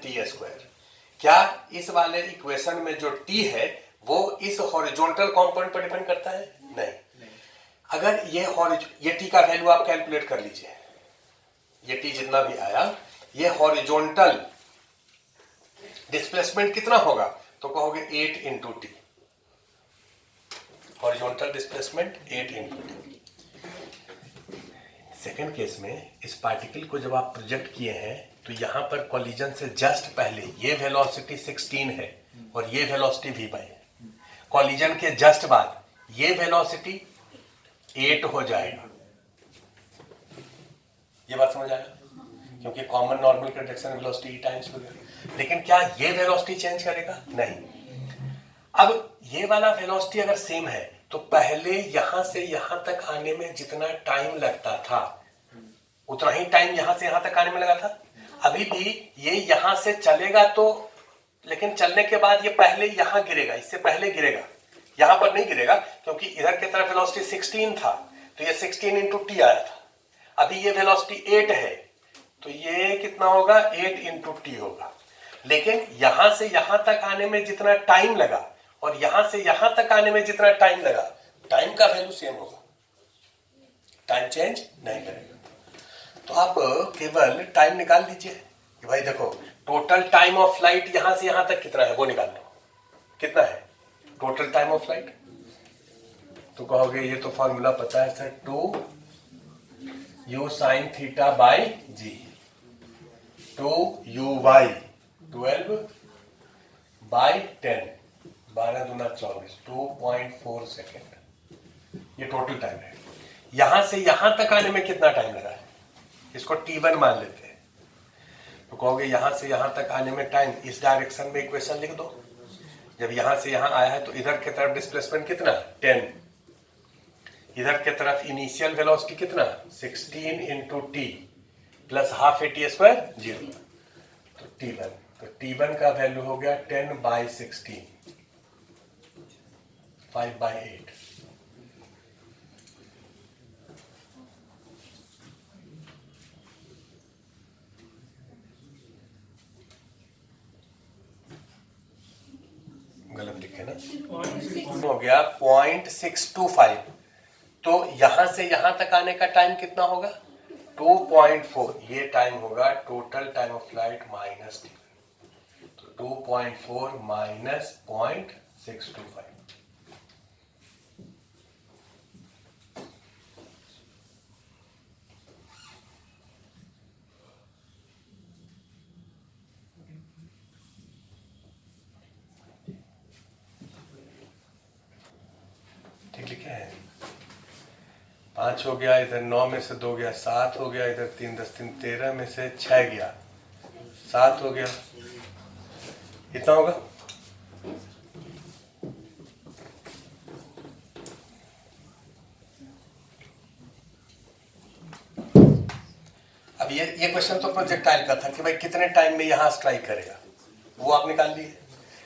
T square. क्या इस वाले इक्वेशन में जो टी है वो इस हॉरिजॉन्टल कंपोनेंट पर डिपेंड करता है? नहीं। अगर ये टी का वैल्यू आप कैलकुलेट कर लीजिए, ये टी जितना भी आया, ये हॉरिजॉन्टल डिस्प्लेसमेंट कितना होगा? तो कहोगे 8 into T, horizontal displacement 8 into T. Second case में इस पार्टिकल को जब आप प्रोजेक्ट किए हैं तो यहां पर कॉलिजन से जस्ट पहले ये वेलोसिटी 16 है और ये वेलोसिटी v बाई है। कॉलिजन के जस्ट बाद ये वेलोसिटी 8 हो जाएगा। ये बात समझ आया? क्योंकि common normal conduction velocity e times वगैरह। लेकिन क्या ये वेलोसिटी चेंज करेगा? नहीं। अब ये वाला वेलोसिटी अगर सेम है तो पहले यहां से यहां तक आने में जितना टाइम लगता था उतना ही टाइम यहां से यहां तक आने में लगा था। अभी भी ये यहां से चलेगा तो, लेकिन चलने के बाद ये पहले यहां गिरेगा, इससे पहले गिरेगा, यहां पर नहीं गिरेगा क्योंकि इधर की तरफ वेलोसिटी 16 था तो ये 16 इंटू टी आया था। अभी ये वेलोसिटी 8 है तो ये कितना होगा? 8 इंटू टी होगा। लेकिन यहां से यहां तक आने में जितना टाइम लगा और यहां से यहां तक आने में जितना टाइम लगा, टाइम का वैल्यू सेम होगा, टाइम चेंज नहीं करेगा। तो आप केवल टाइम निकाल लीजिए कि भाई देखो टोटल टाइम ऑफ फ्लाइट यहां से यहां तक कितना है वो निकाल लो। कितना है टोटल टाइम ऑफ फ्लाइट? तो कहोगे ये तो फॉर्मूला पता है sir, 2 u sin theta by g, 2 u y 12 by 10, 12 दूना 24, 2.4 सेकेंड। ये टोटल टाइम है। यहां से यहां तक आने में कितना टाइम लगा है? इसको t1 मान लेते हैं। तो कहोगे यहां से यहां तक आने में टाइम, इस डायरेक्शन में इक्वेशन लिख दो। जब यहां से यहां आया है तो इधर की तरफ डिस्प्लेसमेंट कितना? 10। इधर की तरफ इनिशियल वेलोसिटी कितना? 16 into T plus half A T square 0। तो t1, तो t1 का वैल्यू हो गया 10 बाई 16, 5 बाई 8। गलत लिखे ना, हो गया 0.625। तो यहां से यहां तक आने का टाइम कितना होगा? 2.4। ये टाइम होगा total time of flight minus T. तो 2.4 माइनस 0.625। ठीक लिखे हैं? 5 हो गया, इधर 9 में से 2 गया, 7 हो गया, इधर 3 10 3 13 में से 6 गया, 7 हो गया। कितना होगा? अब ये क्वेश्चन तो प्रोजेक्टाइल का था कि भाई कितने टाइम में यहां स्ट्राइक करेगा, वो आप निकाल लिए।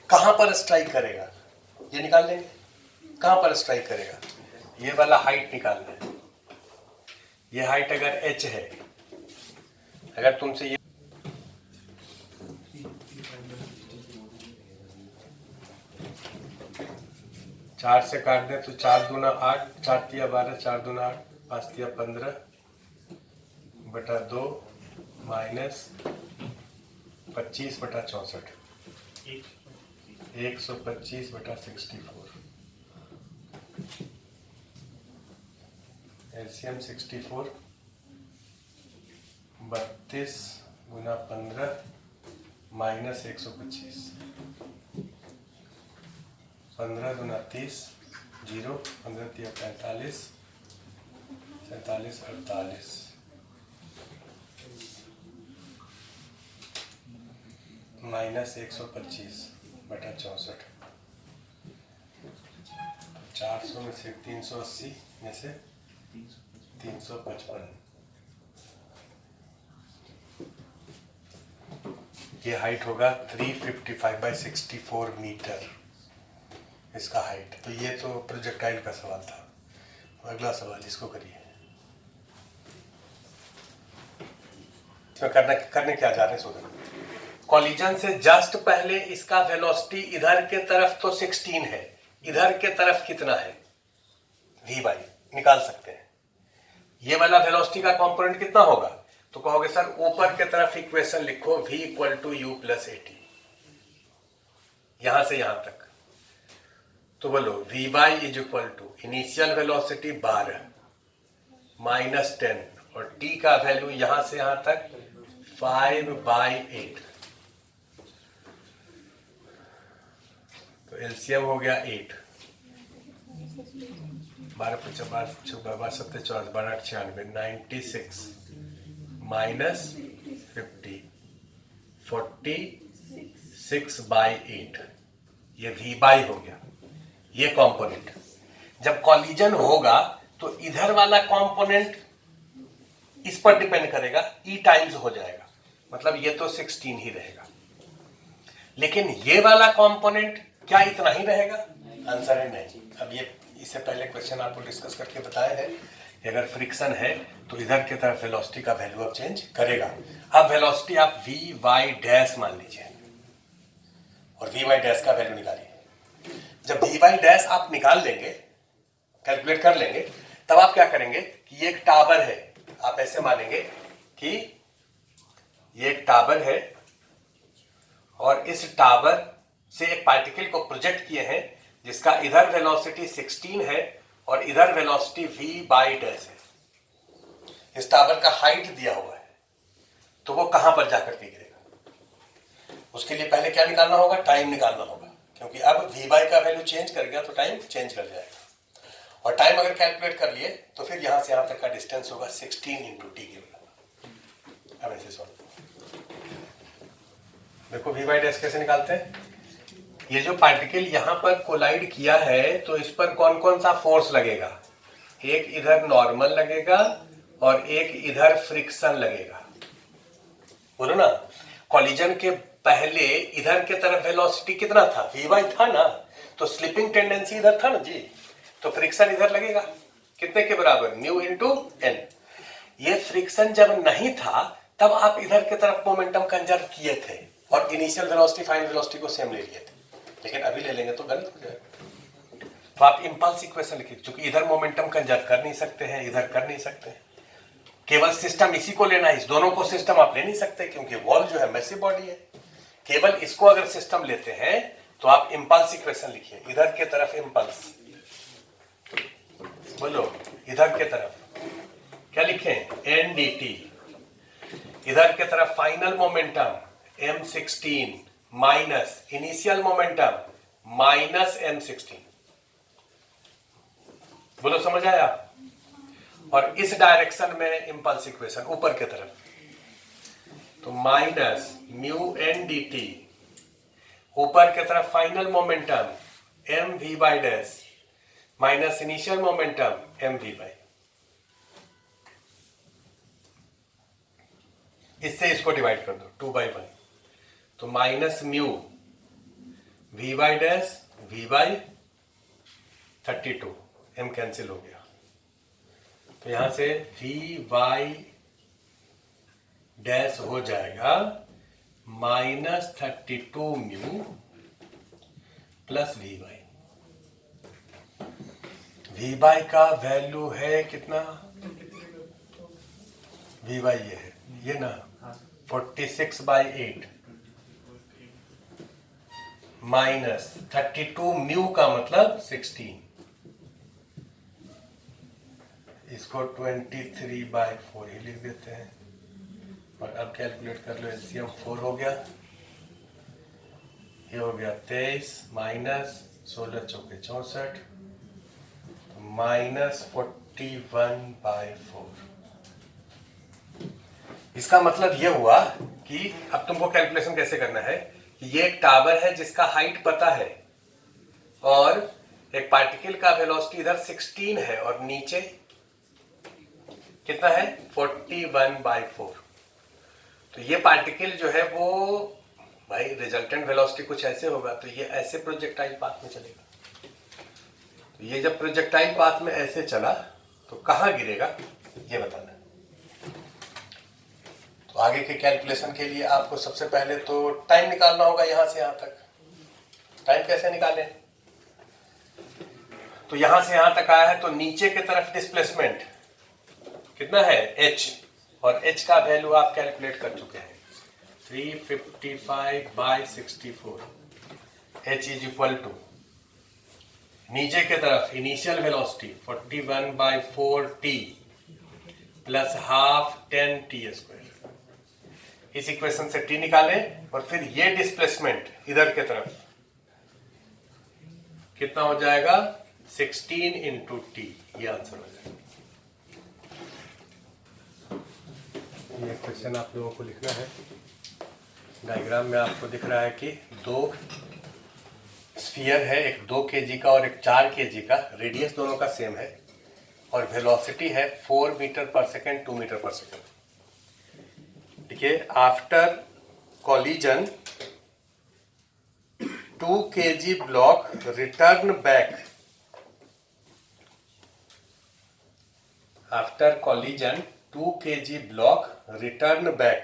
कहां पर स्ट्राइक करेगा ये निकाल लेंगे। कहां पर स्ट्राइक करेगा? ये वाला हाइट निकालना है। ये हाइट अगर h है, अगर तुमसे ये 4 से काट दें तो 4 दूना 8, 4 तिया 12, 4 दूना 8, 5 तिया 15 बटा 2 माइनस 25 बटा 64, 125 बटा 64। एलसीएम 64, 32 गुना 15 माइनस 125, 15 गुना 30, 0, 15 तिया 45, 47 48, माइनस 125 बटा 64। 400 में से 380 में से 355। ये हाइट होगा 355/64 मीटर, इसका हाइट। तो ये तो प्रोजेक्टाइल का सवाल था। अगला सवाल इसको करिए। इसमें करने क्या जा रहे हैं सोचना। कॉलिजन से जस्ट पहले इसका वेलोसिटी इधर के तरफ तो 16 है, इधर के तरफ कितना है, v बाई निकाल सकते हैं। ये वाला वेलोसिटी का कंपोनेंट कितना होगा, तो कहोगे सर ऊपर के तरफ इक्वेशन लिखो v equal to u plus a t, यहां से यहां तक। तो बोलो v y is equal to initial velocity 12 minus 10 और t का वैल्यू यहां से यहां तक 5/8, तो एलसीएम हो गया 8, 96 माइनस 50 46/8, ये v बाई हो गया ये कंपोनेंट। जब कॉलिजन होगा तो इधर वाला कंपोनेंट इस पर डिपेंड करेगा, e टाइम्स हो जाएगा, मतलब ये तो 16 ही रहेगा। लेकिन ये वाला कंपोनेंट क्या इतना ही रहेगा, आंसर है नहीं। अब ये इससे पहले क्वेश्चन आपको डिस्कस करके बताया है कि अगर फ्रिक्शन है तो इधर की तरफ वेलोसिटी का वैल्यू अब चेंज करेगा। अब वेलोसिटी आप v y डैश मान लीजिए और v y डैश का वैल्यू निकालिए। जब v y डैश आप निकाल लेंगे, कैलकुलेट कर लेंगे, तब आप क्या करेंगे कि ये एक टावर है, आप ऐसे मानेंगे कि ये एक टावर है और इस टावर से एक पार्टिकल को प्रोजेक्ट किए हैं जिसका इधर वेलोसिटी 16 है और इधर वेलोसिटी v बाई डैश है। इस टावर का हाइट दिया हुआ है, तो वो कहां पर जाकर के गिरेगा, उसके लिए पहले क्या निकालना होगा, टाइम निकालना होगा, क्योंकि अब v बाई का वैल्यू चेंज कर गया तो टाइम चेंज कर जाएगा। और टाइम अगर कैलकुलेट कर लिए तो फिर यहां से यहां तक का डिस्टेंस होगा 16 इंटू टी के बराबर। अब ऐसे सॉल्व देखो v बाई डैश कैसे निकालते हैं। ये जो पार्टिकल यहां पर कोलाइड किया है तो इस पर कौन कौन सा फोर्स लगेगा, एक इधर नॉर्मल लगेगा और एक इधर फ्रिक्शन लगेगा। बोलो ना, कॉलिजन के पहले इधर के तरफ वेलोसिटी कितना था, v बाई था ना, तो स्लिपिंग टेंडेंसी इधर था ना जी, तो फ्रिक्शन इधर लगेगा कितने के बराबर, म्यू इंटू एन। ये फ्रिक्शन जब नहीं था तब आप इधर के तरफ मोमेंटम कंजर्व किए थे और इनिशियल वेलोसिटी फाइनल वेलोसिटी को सेम ले लिए थे, लेकिन अभी ले लेंगे तो गलत हो जाएगा। तो आप इंपल्स इक्वेशन लिखिए, क्योंकि इधर मोमेंटम कंजर्व कर नहीं सकते हैं, इधर कर नहीं सकते हैं, केवल सिस्टम इसी को लेना है, इस दोनों को सिस्टम आप ले नहीं सकते क्योंकि वॉल जो है मैसिव बॉडी है। केवल इसको अगर सिस्टम लेते हैं तो आप इंपल्स इक्वेशन लिखिए, इधर के तरफ इंपल्स, बोलो इधर के तरफ क्या लिखें, एन डी टी, इधर के तरफ final momentum m16 minus initial momentum minus m16। बोलो समझ आया। और इस डायरेक्शन में इंपल्स इक्वेशन ऊपर के तरफ, तो minus mu N d t, ऊपर के तरफ final momentum m v y dash minus initial momentum m v y, इससे इसको डिवाइड कर दो 2/1, तो minus mu v y dash v y 32, m cancel हो गया, तो यहां से वी वाई डैश हो जाएगा minus 32 mu plus v y. V y का वैल्यू है कितना, वी बाई ये है, ये ना 46/8 माइनस 32 म्यू का मतलब 16, इसको 23/4 ही लिख देते हैं। और अब कैलकुलेट कर लो, एलसीएम 4 हो गया, ये हो गया 23 माइनस 16 चौके 64 माइनस 41/4। इसका मतलब ये हुआ कि अब तुमको कैलकुलेशन कैसे करना है कि ये एक टावर है जिसका हाइट पता है और एक पार्टिकल का वेलोसिटी इधर 16 है और नीचे कितना है 41/4। तो ये पार्टिकल जो है वो भाई रिजल्टेंट वेलोसिटी कुछ ऐसे होगा, तो ये ऐसे प्रोजेक्टाइल पाथ में चलेगा। तो ये जब प्रोजेक्टाइल पाथ में ऐसे चला तो कहां गिरेगा ये बताना। तो आगे के कैलकुलेशन के लिए आपको सबसे पहले तो टाइम निकालना होगा यहां से यहां तक। टाइम कैसे निकालें? तो यहां से यहां तक आया है तो नीचे की तरफ डिस्प्लेसमेंट कितना है h, और h का वैल्यू आप कैलकुलेट कर चुके हैं 355/64। h इज इक्वल टू नीचे की तरफ initial velocity 41/4t plus half 10t²। इस इक्वेशन से t निकालें और फिर ये डिस्प्लेसमेंट इधर की तरफ कितना हो जाएगा 16 इंटू टी, ये आंसर हो जाएगा। ये क्वेश्चन आप लोगों को लिखना है। डायग्राम में आपको दिख रहा है कि दो स्फीयर है, एक 2 kg का और एक 4 kg का, रेडियस दोनों का सेम है और वेलोसिटी है 4 मीटर पर सेकेंड 2 मीटर पर सेकेंड। देखिए after collision 2 kg block return back, after collision 2 kg block return back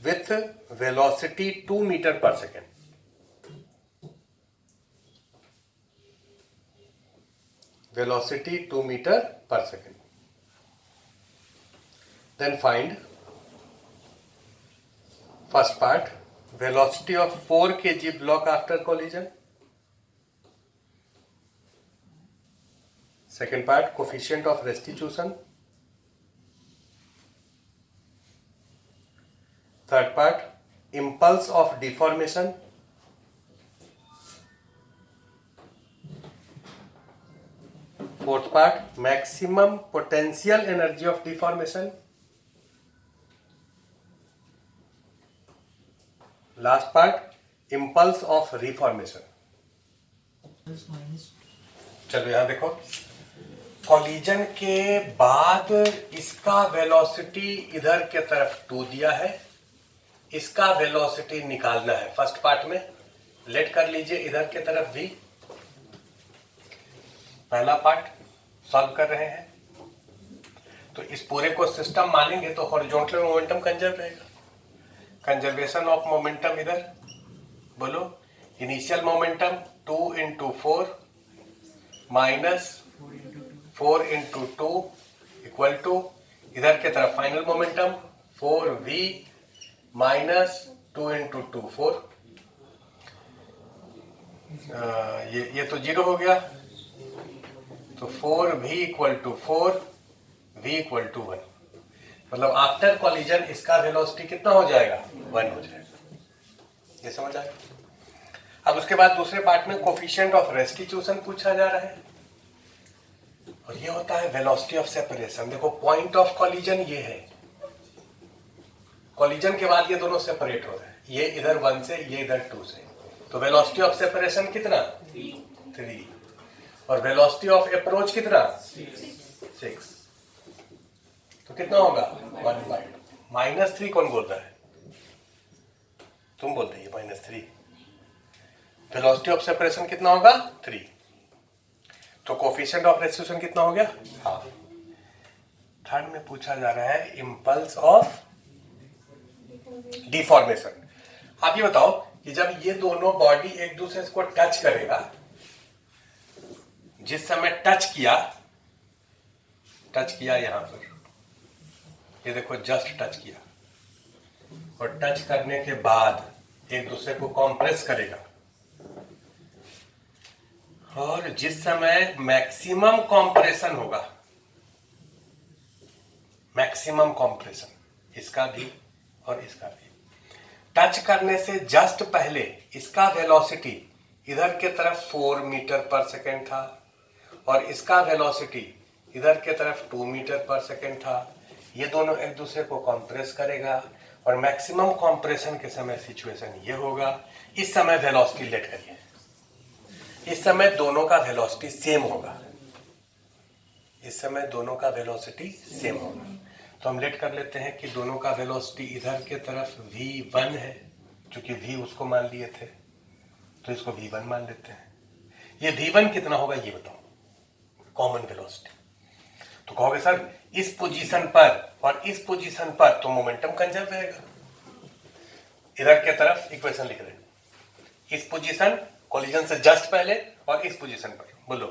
with velocity 2 meter per second. Velocity 2 meter per second. Then find first part, velocity of 4 kg block after collision. Second part, coefficient of restitution. Third part, impulse of deformation. Fourth part, maximum potential energy of deformation. Last part, impulse of reformation. चलो यहां देखो, collision के बाद इसका velocity इधर के तरफ 2 दिया है, इसका वेलोसिटी निकालना है फर्स्ट पार्ट में। लेट कर लीजिए इधर के तरफ भी, पहला पार्ट सॉल्व कर रहे हैं। तो इस पूरे को सिस्टम मानेंगे तो हॉरिजॉन्टल मोमेंटम कंजर्व रहेगा। कंजर्वेशन ऑफ मोमेंटम इधर बोलो, initial momentum 2 into 4 minus 4 into 2 equal to इधर के तरफ final momentum 4v minus 2 into 2 4। ये तो 0 हो गया, तो 4v equal to 4, v equal to 1। मतलब आफ्टर कॉलिजन इसका वेलोसिटी कितना हो जाएगा 1 हो जाएगा। ये समझ आया? अब उसके बाद दूसरे पार्ट में कोफिशिएंट ऑफ रेस्टिट्यूशन पूछा जा रहा है और ये होता है वेलोसिटी ऑफ सेपरेशन। देखो पॉइंट ऑफ कॉलिजन ये है, कॉलिजन के बाद ये दोनों सेपरेट हो रहे हैं, ये इधर 1 से ये इधर 2 से, तो वेलोसिटी ऑफ सेपरेशन कितना 3 और वेलोसिटी ऑफ अप्रोच कितना 6, तो कितना होगा 1/2। -3 कौन बोल रहा है? तुम बोल रही है -3। वेलोसिटी ऑफ सेपरेशन कितना होगा 3, तो कोफिशिएंट ऑफ रेस्टिट्यूशन कितना हो गया हाफ। थर्ड में पूछा जा रहा है इंपल्स ऑफ डिफॉर्मेशन। आप ये बताओ कि जब ये दोनों बॉडी एक दूसरे को टच करेगा, जिस समय टच किया यहां पर, ये देखो जस्ट टच किया और टच करने के बाद एक दूसरे को कॉम्प्रेस करेगा, और जिस समय मैक्सिमम कॉम्प्रेशन होगा, मैक्सिमम कॉम्प्रेशन इसका भी और इसका भी, टच करने से जस्ट पहले इसका वेलोसिटी इधर के तरफ 4 मीटर पर सेकेंड था और इसका वेलोसिटी इधर के तरफ 2 मीटर पर सेकेंड था। ये दोनों एक दूसरे को कॉम्प्रेस करेगा और मैक्सिमम कॉम्प्रेशन के समय सिचुएशन ये होगा। इस समय वेलोसिटी लेट करिए, इस समय दोनों का वेलोसिटी सेम होगा, इस समय दोनों का वेलोसिटी सेम होगा। तो हम लेट कर लेते हैं कि दोनों का वेलोसिटी इधर के तरफ v1 है, क्योंकि v उसको मान लिए थे तो इसको v1 मान लेते हैं। ये v1 कितना होगा ये बताओ, कॉमन वेलोसिटी। तो कहोगे सर इस पोजीशन पर और इस पोजीशन पर, तो मोमेंटम कंजर्व रहेगा। इधर के तरफ इक्वेशन लिख रहे हैं, इस पोजीशन कोलिजन से जस्ट पहले और इस पोजीशन पर, बोलो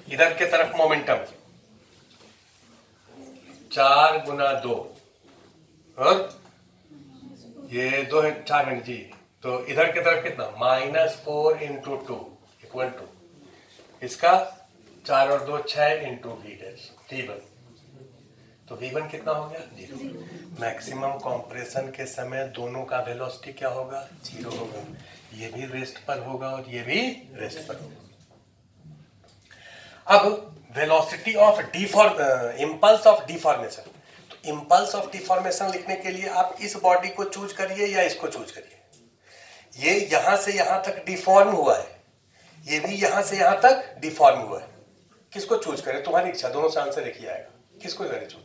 इधर के तरफ मोमेंटम 4 गुना 2 और ये 2 है 4 एनर्जी, तो इधर की तरफ कितना -4 इंटू 2 इक्वल टू इसका 4 और 2 6 इंटू V1। तो V1 कितना हो गया 0। मैक्सिमम कंप्रेशन के समय दोनों का वेलोसिटी क्या होगा 0 होगा, ये भी रेस्ट पर होगा और ये भी रेस्ट पर होगा। अब velocity of impulse of deformation, तो इंपल्स ऑफ डिफॉर्मेशन लिखने के लिए आप इस बॉडी को चूज करिए या इसको चूज करिए। ये यहां से यहां तक डिफॉर्म हुआ है, ये भी यहां से यहां तक डिफॉर्म हुआ है, किसको चूज करें, तुम्हारी इच्छा, दोनों से आंसर एक ही आएगा, किसको करें चूज,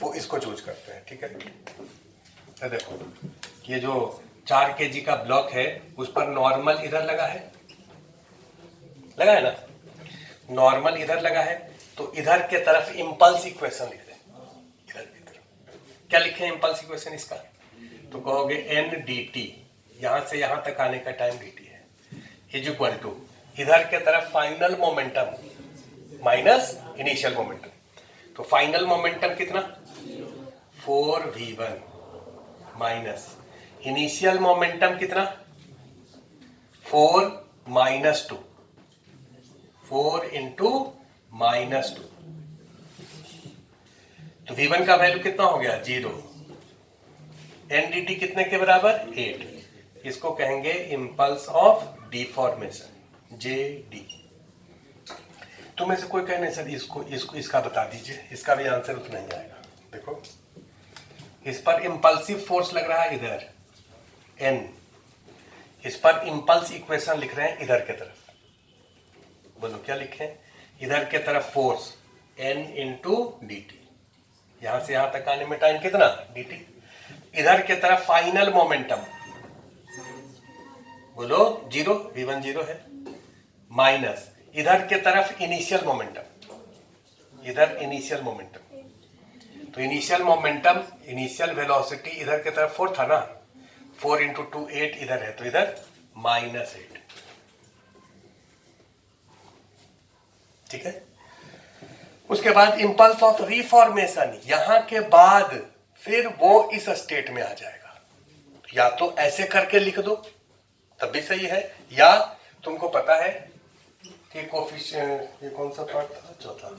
वो इसको चूज करते हैं, ठीक है। तो देखो ये जो 4 kg का ब्लॉक है उस पर नॉर्मल इधर लगा है ना, नॉर्मल इधर लगा है, तो इधर के तरफ इंपल्स इक्वेशन लिख दें, इधर की तरफ क्या लिखे इंपल्स इक्वेशन इसका, तो कहोगे n dt, यहां से यहां तक आने का टाइम dt है, इज इक्वल टू इधर के तरफ final momentum minus initial momentum, तो फाइनल मोमेंटम कितना 4v1 माइनस इनिशियल मोमेंटम कितना 4 माइनस 2, 4 इंटू -2, तो v1 का वैल्यू कितना हो गया 0। ndt कितने के बराबर 8, इसको कहेंगे इंपल्स ऑफ डिफॉर्मेशन JD। तुम्हें से कोई कहे नहीं सर इसको इसका बता दीजिए, इसका भी आंसर उतना ही आएगा। देखो इस पर इंपल्सिव फोर्स लग रहा है इधर n, इस पर इंपल्स इक्वेशन लिख रहे हैं इधर के तरफ, बोलो क्या लिखें, इधर के तरफ फोर्स n इंटू dt, यहां से यहां तक आने में टाइम कितना dt, इधर के तरफ फाइनल मोमेंटम बोलो 0, v1 0 है, माइनस इधर के तरफ इनिशियल मोमेंटम, इधर इनिशियल मोमेंटम, तो इनिशियल मोमेंटम इनिशियल वेलोसिटी इधर के तरफ 4 था ना, 4 इंटू 2 8 इधर है, तो इधर -8, ठीक है। उसके बाद इंपल्स ऑफ रिफॉर्मेशन, यहां के बाद फिर वो इस स्टेट में आ जाएगा, या तो ऐसे करके लिख दो तब भी सही है, या तुमको पता है कि कोफिशिएंट, ये कौन सा पार्ट था चौथा,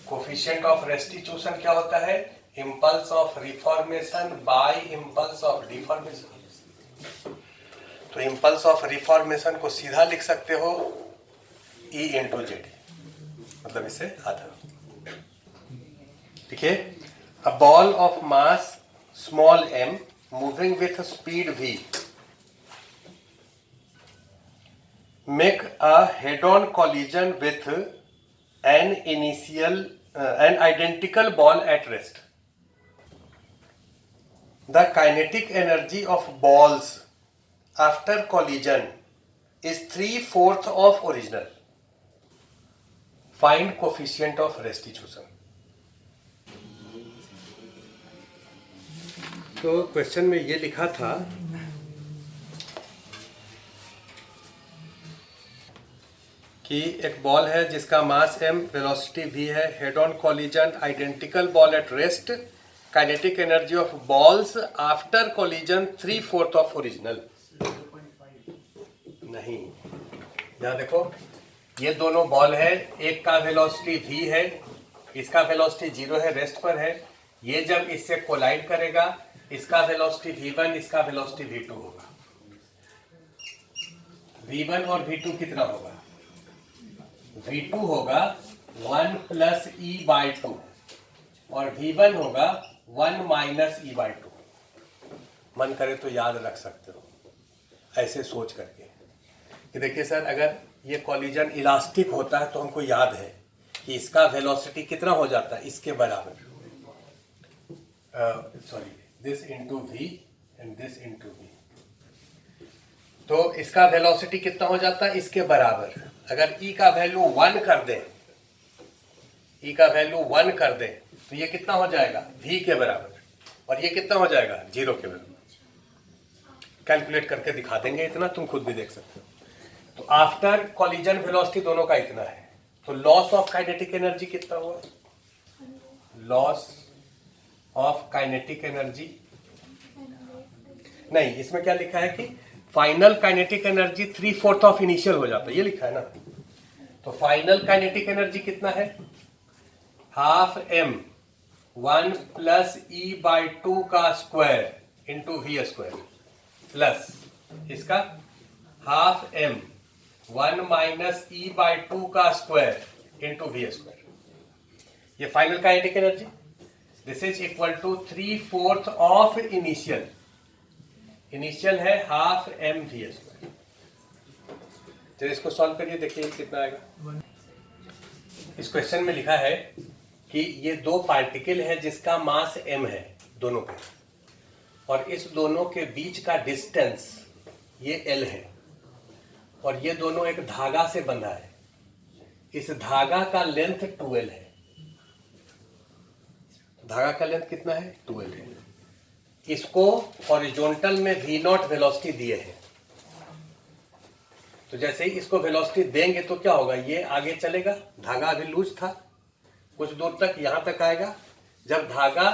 कोफिशिएंट ऑफ रेस्टिट्यूशन क्या होता है, impulse of reformation by impulse of deformation, तो इंपल्स ऑफ रिफॉर्मेशन को सीधा लिख सकते हो E इंटू जेड, मतलब इसे आधा, ठीक है। A ball of mass small m moving with speed v make a head-on collision with an identical ball at rest. The kinetic energy of balls after collision is 3/4 of original. Find coefficient of restitution. तो question में ये लिखा था कि एक ball है जिसका मास m, velocity v है, head on collision, identical ball at rest, kinetic energy of balls after collision 3/4 of original. नहीं, यहाँ देखो ये दोनों बॉल है, एक का वेलोसिटी v है, इसका वेलोसिटी 0 है, रेस्ट पर है, ये जब इससे कोलाइड करेगा इसका वेलोसिटी v1, इसका वेलोसिटी v2 होगा, v1 और v2 कितना होगा, v2 होगा 1 प्लस e बाई 2 और v1 होगा 1 माइनस e बाई 2। मन करे तो याद रख सकते हो ऐसे सोच करके कि देखिए सर अगर ये कॉलिजन इलास्टिक होता है तो हमको याद है कि इसका वेलोसिटी कितना हो जाता है, इसके बराबर, sorry this into v and this into v, तो इसका वेलोसिटी कितना हो जाता है, इसके बराबर। अगर e का वैल्यू 1 कर दें ई का वैल्यू 1 कर दें तो ये कितना हो जाएगा, v के बराबर, और ये कितना हो जाएगा, 0 के बराबर। कैलकुलेट करके दिखा देंगे, इतना तुम खुद भी देख सकते हो। तो आफ्टर कॉलिजन वेलोसिटी दोनों का इतना है, तो लॉस ऑफ काइनेटिक एनर्जी कितना हुआ, लॉस ऑफ काइनेटिक एनर्जी, नहीं इसमें क्या लिखा है कि final kinetic energy 3/4 of initial हो जाता है, ये लिखा है ना। तो फाइनल काइनेटिक एनर्जी कितना है, हाफ m 1 प्लस E/2 का square into v square plus इसका हाफ m 1 माइनस E/2 का स्क्वायर इंटू वी स्क्वायर, ये final kinetic energy. This is equal to 3/4 of initial, initial है हाफ m वी स्क्वायर। चलिए इसको solve करिए, देखिए कितना आएगा। इस क्वेश्चन में लिखा है कि ये दो पार्टिकल है जिसका मास m है दोनों पे, और इस दोनों के बीच का डिस्टेंस ये l है, और ये दोनों एक धागा से बंधा है। इस धागा का लेंथ 12 है, धागा का लेंथ कितना है, 12 है। इसको हॉरिजॉन्टल में v0 वेलोसिटी दिए है, तो जैसे ही इसको वेलोसिटी देंगे तो क्या होगा, ये आगे चलेगा, धागा अभी लूज था, कुछ दूर तक यहां तक आएगा। जब धागा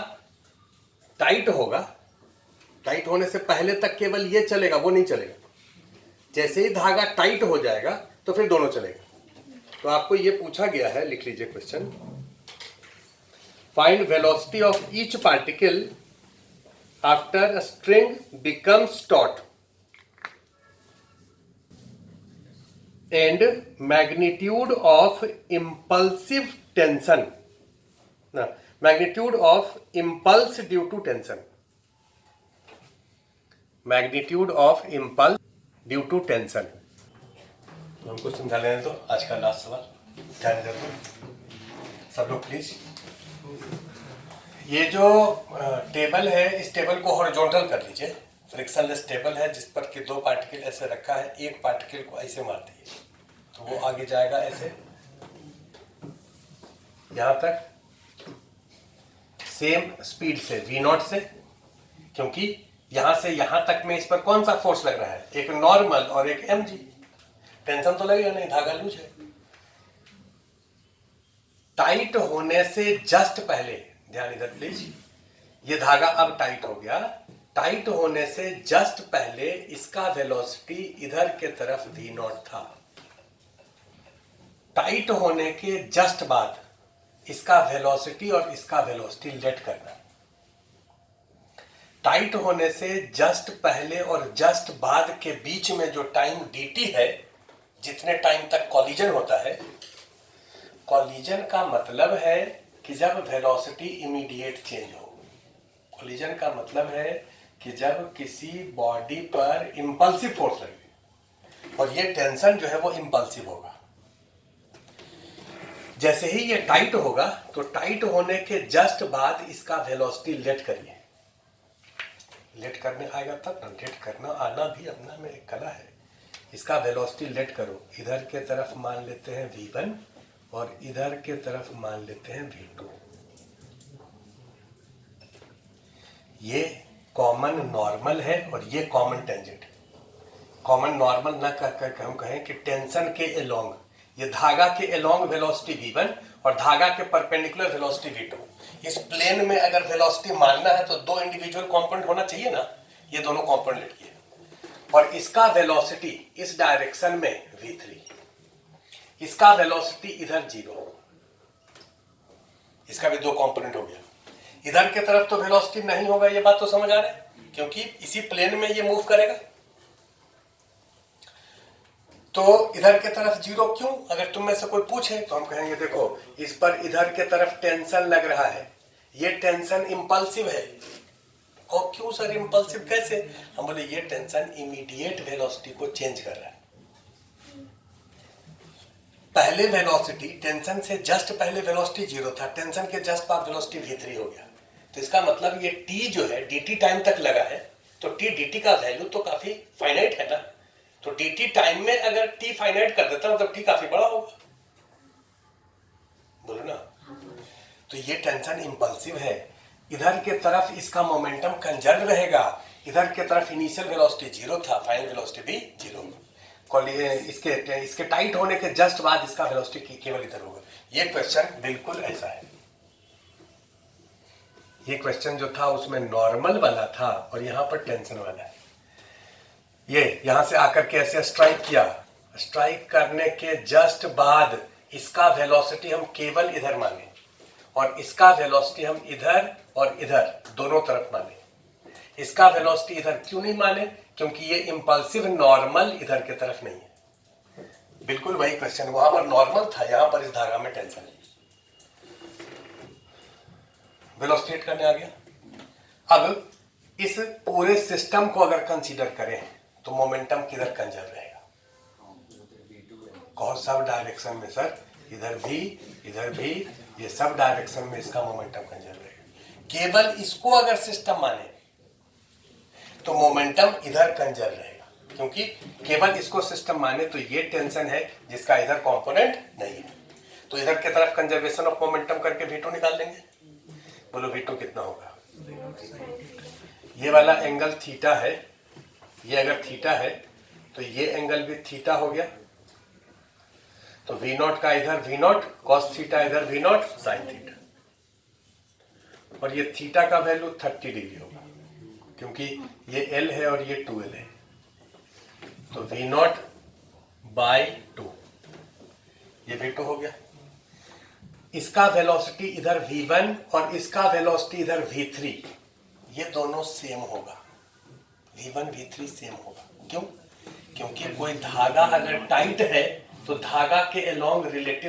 टाइट होगा, टाइट होने से पहले तक केवल ये चलेगा, वो नहीं चलेगा। जैसे ही धागा टाइट हो जाएगा तो फिर दोनों चलेगा। तो आपको ये पूछा गया है, लिख लीजिए question, find velocity of each particle after a string becomes taught and magnitude of impulsive tension, no, magnitude of impulse due to tension, magnitude of impulse due to tension। हमको समझा लेने तो आज का लास्ट सवाल ध्यान दे दो सब लोग प्लीज। ये जो टेबल है, इस टेबल को हॉरिजॉन्टल कर लीजिए, फ्रिक्शनलेस टेबल है जिस पर कि दो पार्टिकल ऐसे रखा है, एक पार्टिकल को ऐसे मार दिए तो वो आगे जाएगा ऐसे यहां तक सेम स्पीड से v0 से, क्योंकि यहां से यहां तक में इस पर कौन सा फोर्स लग रहा है, एक नॉर्मल और एक mg। टेंशन तो लगेगा नहीं, धागा लूज है। टाइट होने से जस्ट पहले, ध्यान इधर प्लीज, ये धागा अब टाइट हो गया, टाइट होने से जस्ट पहले इसका वेलोसिटी इधर के तरफ v0 था। टाइट होने के जस्ट बाद इसका वेलोसिटी और इसका वेलोसिटी लेट करना। टाइट होने से जस्ट पहले और जस्ट बाद के बीच में जो टाइम dt है, जितने टाइम तक कॉलिजन होता है, कॉलिजन का मतलब है कि जब वेलोसिटी इमीडिएट चेंज हो। कॉलिजन का मतलब है कि जब किसी बॉडी पर इंपल्सिव फोर्स लगे, और ये टेंशन जो है वो इंपल्सिव होगा। जैसे ही ये टाइट होगा तो टाइट होने के जस्ट बाद इसका वेलोसिटी लेट करिए, लेट करने आएगा तब ना, लेट करना आना भी अपना में एक कला है। इसका वेलोसिटी लेट करो, इधर के तरफ मान लेते हैं v1 और इधर के तरफ मान लेते हैं v2। ये कॉमन नॉर्मल है और ये कॉमन टेंजेंट। कॉमन नॉर्मल ना कहकर हम कहें कि टेंशन के एलोंग, ये धागा के एलोंग वेलोसिटी v1 और धागा के परपेंडिकुलर वेलोसिटी v2। इस प्लेन में अगर वेलोसिटी मानना है तो दो इंडिविजुअल कंपोनेंट होना चाहिए ना, ये दोनों कंपोनेंट किए, और इसका वेलोसिटी इस डायरेक्शन में v3, इसका वेलोसिटी इधर 0, इसका भी दो कंपोनेंट हो गया। इधर के तरफ तो वेलोसिटी नहीं होगा, ये बात तो समझ आ रहा है, क्योंकि इसी प्लेन में ये मूव करेगा। तो इधर के तरफ 0 क्यों? अगर तुम में से कोई पूछे तो हम कहेंगे देखो इस पर इधर के तरफ टेंशन लग रहा है, ये टेंशन इंपल्सिव है। और क्यों सर इंपल्सिव कैसे? हम बोले ये टेंशन इमीडिएट वेलोसिटी को चेंज कर रहा है। पहले वेलोसिटी, टेंशन से जस्ट पहले वेलोसिटी 0 था, टेंशन के जस्ट बाद वेलोसिटी v3 हो गया। तो इसका मतलब ये t जो है dt टाइम तक लगा है, तो t dt का वैल्यू तो काफी फाइनाइट है ना। तो dt टाइम में अगर t फाइनाइट कर देता हूं तो t काफी बड़ा होगा, बोलो ना। तो ये टेंशन इंपल्सिव है। इधर के तरफ इसका मोमेंटम कंजर्व रहेगा, इधर के तरफ इनिशियल वेलोसिटी जीरो था, फाइनल वेलोसिटी भी जीरो। इसके टाइट होने के जस्ट बाद इसका वेलोसिटी केवल इधर होगा। ये क्वेश्चन बिल्कुल ऐसा है। ये क्वेश्चन जो था उसमें नॉर्मल वाला था और यहां पर टेंशन वाला है। ये यहां से आकर के ऐसे स्ट्राइक किया, स्ट्राइक करने के जस्ट बाद इसका वेलोसिटी हम केवल इधर माने और इसका वेलोसिटी हम इधर और इधर दोनों तरफ माने। इसका वेलोसिटी इधर क्यों नहीं माने? क्योंकि ये इंपल्सिव नॉर्मल इधर के तरफ नहीं है। बिल्कुल वही क्वेश्चन, वहां पर नॉर्मल था, यहां पर इस धागा में टेंशन है। वेलोसिटी करने आ गया। अब इस पूरे सिस्टम को अगर कंसीडर करें तो मोमेंटम किधर कंजर्व रहेगा? कौन सब डायरेक्शन में सर? इधर भी, ये सब डायरेक्शन में इसका मोमेंटम कंजर्व रहेगा। केवल इसको अगर सिस्टम माने तो मोमेंटम इधर कंजर्व रहेगा, क्योंकि केवल इसको सिस्टम माने तो ये टेंशन है जिसका इधर कंपोनेंट नहीं है। तो इधर की तरफ कंजर्वेशन ऑफ मोमेंटम करके V2 निकाल लेंगे। बोलो V2 कितना होगा? ये वाला एंगल थीटा है, ये अगर थीटा है तो ये एंगल भी थीटा हो गया। तो V0 का इधर V0 cos थीटा, इधर V0 sin थीटा, और ये थीटा का वैल्यू 30 डिग्री होगा, क्योंकि ये L है और ये 2L है। तो V0 बाई 2, ये V2 हो गया। इसका वेलोसिटी इधर V1 और इसका वेलोसिटी इधर V3, ये दोनों सेम होगा। V1 V3 सेम होगा। क्यों? क्योंकि कोई धागा अगर टाइट है तो धागा के अलोंग रिलेटिव